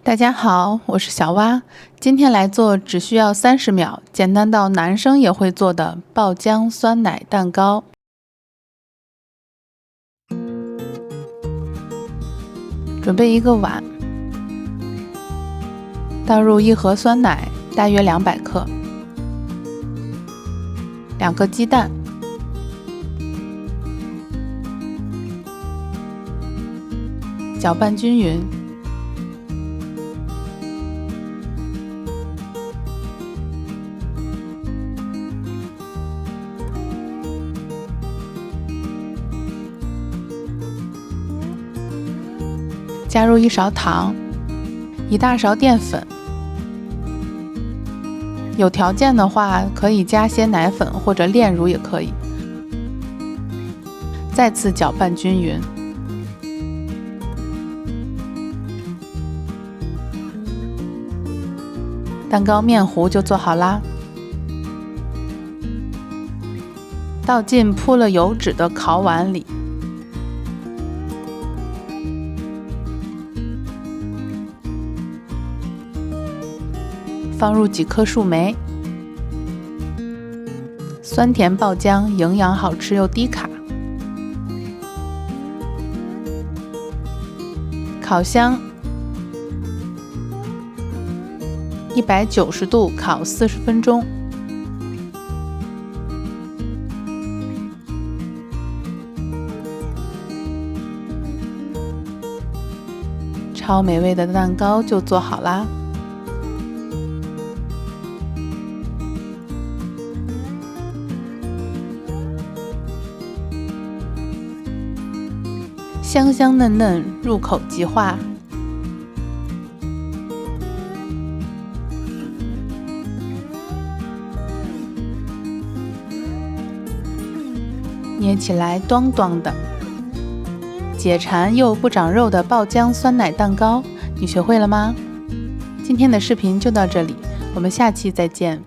大家好，我是小蛙，今天来做只需要30秒，简单到男生也会做的爆浆酸奶蛋糕。准备一个碗，倒入1盒酸奶，大约200克，2个鸡蛋，搅拌均匀。加入1勺糖，1大勺淀粉，有条件的话可以加些奶粉或者炼乳也可以。再次搅拌均匀。蛋糕面糊就做好啦。倒进铺了油脂的烤碗里。放入几颗树莓，酸甜爆浆，营养好吃又低卡。烤箱190度烤40分钟。超美味的蛋糕就做好啦！香香嫩嫩，入口即化。捏起来咚咚的，解馋又不长肉的爆浆酸奶蛋糕，你学会了吗？今天的视频就到这里，我们下期再见。